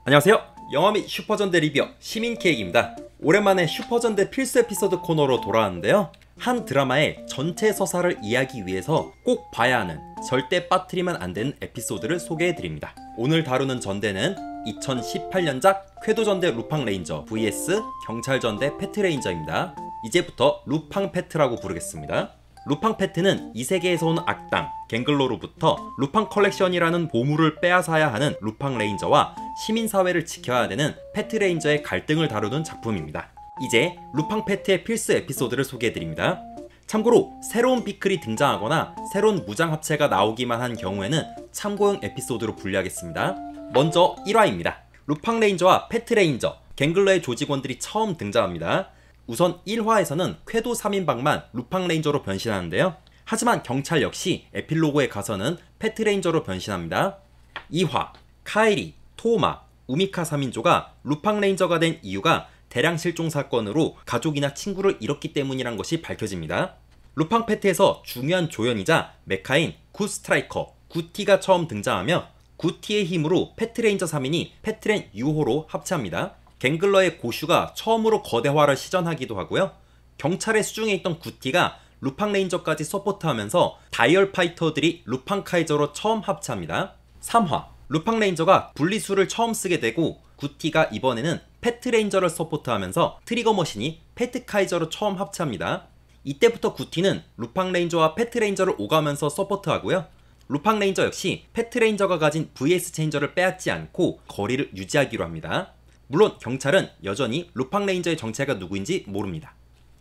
안녕하세요. 영화 및 슈퍼전대 리뷰어 시민케이크입니다. 오랜만에 슈퍼전대 필수 에피소드 코너로 돌아왔는데요. 한 드라마의 전체 서사를 이해하기 위해서 꼭 봐야 하는, 절대 빠뜨리면 안 되는 에피소드를 소개해드립니다. 오늘 다루는 전대는 2018년작 궤도전대 루팡레인저 vs 경찰전대 패트레인저입니다. 이제부터 루팡패트라고 부르겠습니다. 루팡패트는 이 세계에서 온 악당 갱글로로부터 루팡 컬렉션이라는 보물을 빼앗아야 하는 루팡레인저와 시민사회를 지켜야 되는 패트레인저의 갈등을 다루는 작품입니다. 이제 루팡패트의 필수 에피소드를 소개해드립니다. 참고로 새로운 비클이 등장하거나 새로운 무장합체가 나오기만 한 경우에는 참고용 에피소드로 분류하겠습니다. 먼저 1화입니다. 루팡레인저와 패트레인저, 갱글러의 조직원들이 처음 등장합니다. 우선 1화에서는 궤도 3인방만 루팡레인저로 변신하는데요. 하지만 경찰 역시 에필로그에 가서는 패트레인저로 변신합니다. 2화, 카이리, 토마, 우미카 3인조가 루팡레인저가 된 이유가 대량 실종 사건으로 가족이나 친구를 잃었기 때문이란 것이 밝혀집니다. 루팡패트에서 중요한 조연이자 메카인 굿스트라이커, 굿티가 처음 등장하며 굿티의 힘으로 패트레인저 3인이 패트렌 유호로 합체합니다. 갱글러의 고슈가 처음으로 거대화를 시전하기도 하고요. 경찰의 수중에 있던 굿티가 루팡레인저까지 서포트하면서 다이얼 파이터들이 루팡카이저로 처음 합체합니다. 3화, 루팡레인저가 분리수를 처음 쓰게 되고 굿티가 이번에는 패트레인저를 서포트하면서 트리거 머신이 패트카이저로 처음 합체합니다. 이때부터 굿티는 루팡레인저와 패트레인저를 오가면서 서포트하고요. 루팡레인저 역시 패트레인저가 가진 VS 체인저를 빼앗지 않고 거리를 유지하기로 합니다. 물론 경찰은 여전히 루팡레인저의 정체가 누구인지 모릅니다.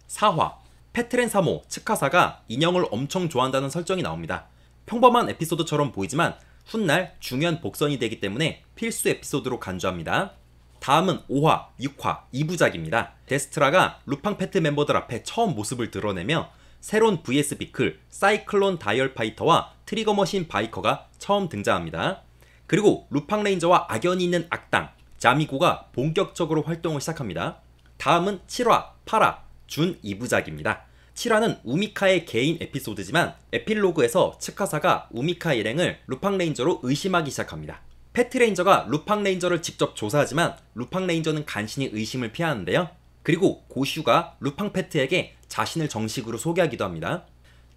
4화, 패트렌 3호 츠카사가 인형을 엄청 좋아한다는 설정이 나옵니다. 평범한 에피소드처럼 보이지만 훗날 중요한 복선이 되기 때문에 필수 에피소드로 간주합니다. 다음은 5화, 6화 2부작입니다. 데스트라가 루팡패트 멤버들 앞에 처음 모습을 드러내며 새로운 VS 비클, 사이클론 다이얼 파이터와 트리거 머신 바이커가 처음 등장합니다. 그리고 루팡레인저와 악연이 있는 악당 자미고가 본격적으로 활동을 시작합니다. 다음은 7화, 8화 준 2부작입니다. 7화는 우미카의 개인 에피소드지만 에필로그에서 츠카사가 우미카 일행을 루팡레인저로 의심하기 시작합니다. 패트레인저가 루팡레인저를 직접 조사하지만 루팡레인저는 간신히 의심을 피하는데요. 그리고 고슈가 루팡패트에게 자신을 정식으로 소개하기도 합니다.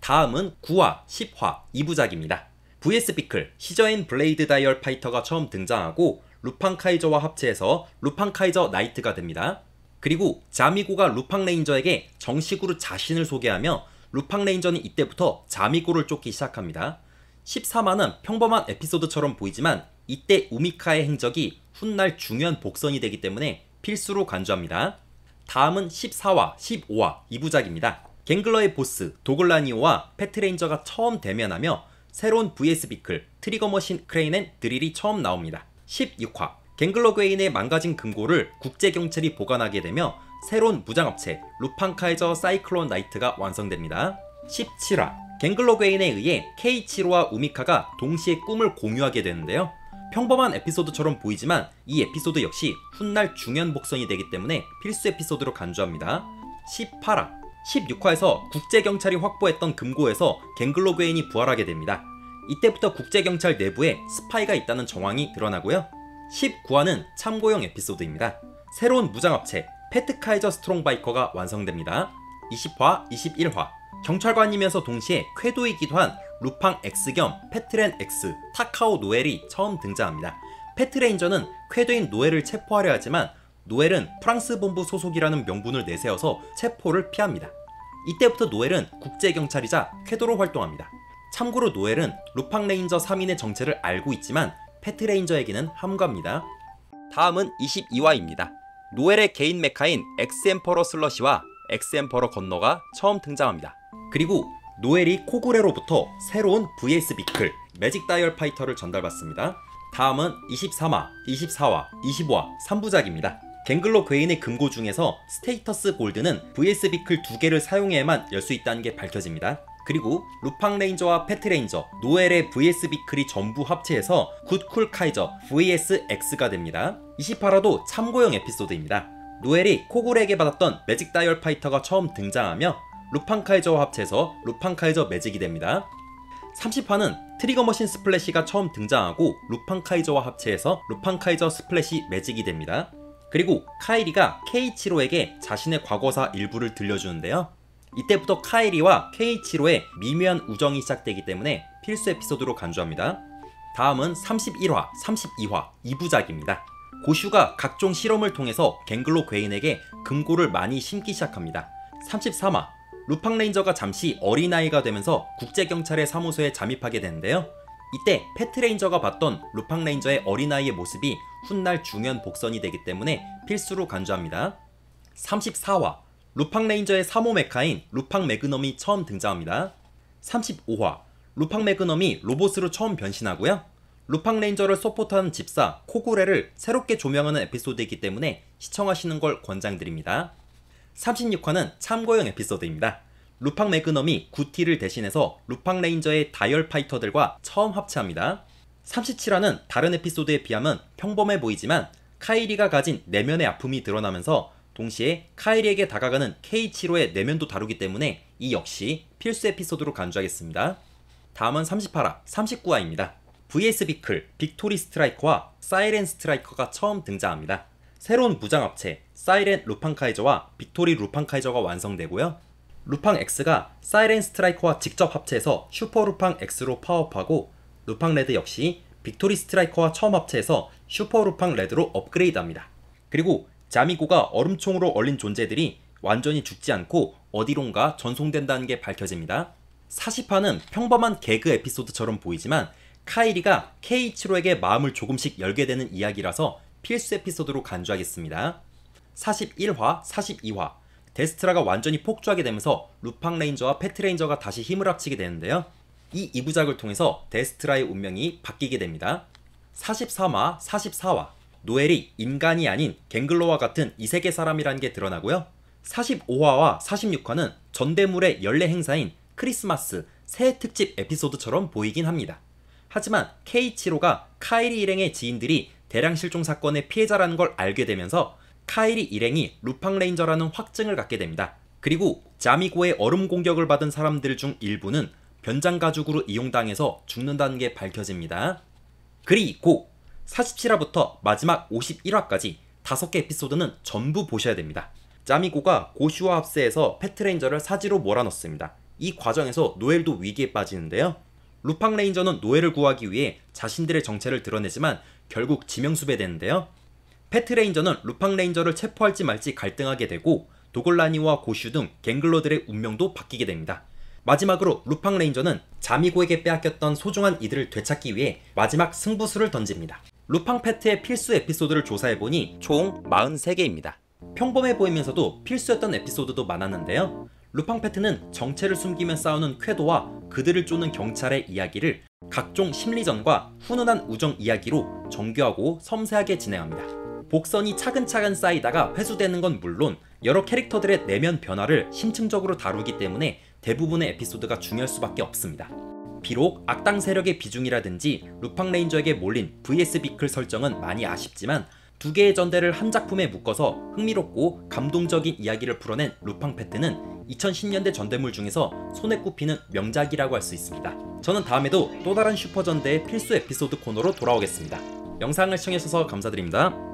다음은 9화, 10화 2부작입니다. VS 비클, 시저인 블레이드 다이얼 파이터가 처음 등장하고 루팡카이저와 합체해서 루팡카이저 나이트가 됩니다. 그리고 자미고가 루팡레인저에게 정식으로 자신을 소개하며 루팡레인저는 이때부터 자미고를 쫓기 시작합니다. 13화는 평범한 에피소드처럼 보이지만 이때 우미카의 행적이 훗날 중요한 복선이 되기 때문에 필수로 간주합니다. 다음은 14화, 15화 2부작입니다. 갱글러의 보스 도글라니오와 패트레인저가 처음 대면하며 새로운 VS 비클, 트리거 머신 크레인 앤 드릴이 처음 나옵니다. 16화, 갱글러 괴인의 망가진 금고를 국제경찰이 보관하게 되며 새로운 무장업체 루팡카이저 사이클론 나이트가 완성됩니다. 17화, 갱글러 괴인에 의해 케이치로와 우미카가 동시에 꿈을 공유하게 되는데요. 평범한 에피소드처럼 보이지만 이 에피소드 역시 훗날 중요한 복선이 되기 때문에 필수 에피소드로 간주합니다. 18화, 16화에서 국제경찰이 확보했던 금고에서 갱글러 괴인이 부활하게 됩니다. 이때부터 국제경찰 내부에 스파이가 있다는 정황이 드러나고요. 19화는 참고용 에피소드입니다. 새로운 무장업체 패트카이저 스트롱바이커가 완성됩니다. 20화, 21화 경찰관이면서 동시에 궤도이기도 한 루팡 X 겸 패트렌 X, 타카오 노엘이 처음 등장합니다. 패트레인저는 궤도인 노엘을 체포하려 하지만 노엘은 프랑스 본부 소속이라는 명분을 내세워서 체포를 피합니다. 이때부터 노엘은 국제경찰이자 궤도로 활동합니다. 참고로 노엘은 루팡레인저 3인의 정체를 알고 있지만 패트레인저에게는 함구합니다. 다음은 22화입니다. 노엘의 개인 메카인 엑스엠퍼러 슬러시와 엑스엠퍼러 건너가 처음 등장합니다. 그리고 노엘이 코그레로부터 새로운 VS 비클, 매직 다이얼 파이터를 전달받습니다. 다음은 23화, 24화, 25화 3부작입니다. 갱글러 괴인의 금고 중에서 스테이터스 골드는 VS 비클 2개를 사용해야만 열 수 있다는 게 밝혀집니다. 그리고 루팡레인저와 패트레인저, 노엘의 VS 비클이 전부 합체해서 굿쿨 카이저 vs X가 됩니다. 28화도 참고용 에피소드입니다. 노엘이 코굴에게 받았던 매직 다이얼 파이터가 처음 등장하며 루팡카이저와 합체해서 루팡카이저 매직이 됩니다. 30화는 트리거 머신 스플래시가 처음 등장하고 루팡 카이저와 합체해서 루팡 카이저 스플래시 매직이 됩니다. 그리고 카이리가 케이치로에게 자신의 과거사 일부를 들려주는데요. 이때부터 카이리와 케이치로의 미묘한 우정이 시작되기 때문에 필수 에피소드로 간주합니다. 다음은 31화, 32화 2부작입니다. 고슈가 각종 실험을 통해서 갱글로 괴인에게 금고를 많이 심기 시작합니다. 33화, 루팡 레인저가 잠시 어린아이가 되면서 국제경찰의 사무소에 잠입하게 되는데요. 이때 패트 레인저가 봤던 루팡 레인저의 어린아이의 모습이 훗날 중요한 복선이 되기 때문에 필수로 간주합니다. 34화, 루팡 레인저의 3호 메카인 루팡 매그넘이 처음 등장합니다. 35화, 루팡 매그넘이 로봇으로 처음 변신하고요. 루팡 레인저를 서포트하는 집사 코구레를 새롭게 조명하는 에피소드이기 때문에 시청하시는 걸 권장드립니다. 36화는 참고용 에피소드입니다. 루팡 매그넘이 구티를 대신해서 루팡 레인저의 다이얼 파이터들과 처음 합체합니다. 37화는 다른 에피소드에 비하면 평범해 보이지만 카이리가 가진 내면의 아픔이 드러나면서 동시에 카이리에게 다가가는 케이치로의 내면도 다루기 때문에 이 역시 필수 에피소드로 간주하겠습니다. 다음은 38화, 39화입니다. VS 비클, 빅토리 스트라이커와 사이렌 스트라이커가 처음 등장합니다. 새로운 무장합체 사이렌 루팡 카이저와 빅토리 루팡 카이저가 완성되고요. 루팡 X가 사이렌 스트라이커와 직접 합체해서 슈퍼 루팡 X로 파워업하고 루팡 레드 역시 빅토리 스트라이커와 처음 합체해서 슈퍼 루팡 레드로 업그레이드합니다. 그리고 자미고가 얼음총으로 얼린 존재들이 완전히 죽지 않고 어디론가 전송된다는 게 밝혀집니다. 40화는 평범한 개그 에피소드처럼 보이지만 카이리가 케이치로에게 마음을 조금씩 열게 되는 이야기라서 필수 에피소드로 간주하겠습니다. 41화, 42화 데스트라가 완전히 폭주하게 되면서 루팡 레인저와 패트 레인저가 다시 힘을 합치게 되는데요. 이 2부작을 통해서 데스트라의 운명이 바뀌게 됩니다. 43화, 44화 노엘이 인간이 아닌 갱글러와 같은 이세계 사람이라는 게 드러나고요. 45화와 46화는 전대물의 연례 행사인 크리스마스 새해 특집 에피소드처럼 보이긴 합니다. 하지만 케이치로가 카이리 일행의 지인들이 대량 실종 사건의 피해자라는 걸 알게 되면서 카이리 일행이 루팡 레인저라는 확증을 갖게 됩니다. 그리고 자미고의 얼음 공격을 받은 사람들 중 일부는 변장 가죽으로 이용당해서 죽는다는 게 밝혀집니다. 그리고 47화부터 마지막 51화까지 5개 에피소드는 전부 보셔야 됩니다. 자미고가 고슈와 합세해서 패트 레인저를 사지로 몰아넣습니다. 이 과정에서 노엘도 위기에 빠지는데요. 루팡 레인저는 노엘을 구하기 위해 자신들의 정체를 드러내지만 결국 지명수배되는데요. 패트 레인저는 루팡 레인저를 체포할지 말지 갈등하게 되고 도골라니와 고슈 등 갱글러들의 운명도 바뀌게 됩니다. 마지막으로 루팡 레인저는 자미고에게 빼앗겼던 소중한 이들을 되찾기 위해 마지막 승부수를 던집니다. 루팡 패트의 필수 에피소드를 조사해보니 총 43개입니다. 평범해 보이면서도 필수였던 에피소드도 많았는데요. 루팡 패트는 정체를 숨기며 싸우는 쾌도와 그들을 쫓는 경찰의 이야기를 각종 심리전과 훈훈한 우정 이야기로 정교하고 섬세하게 진행합니다. 복선이 차근차근 쌓이다가 회수되는 건 물론 여러 캐릭터들의 내면 변화를 심층적으로 다루기 때문에 대부분의 에피소드가 중요할 수밖에 없습니다. 비록 악당 세력의 비중이라든지 루팡 레인저에게 몰린 VS 비클 설정은 많이 아쉽지만 두 개의 전대를 한 작품에 묶어서 흥미롭고 감동적인 이야기를 풀어낸 루팡 패트는 2010년대 전대물 중에서 손에 꼽히는 명작이라고 할 수 있습니다. 저는 다음에도 또 다른 슈퍼전대의 필수 에피소드 코너로 돌아오겠습니다. 영상을 시청해주셔서 감사드립니다.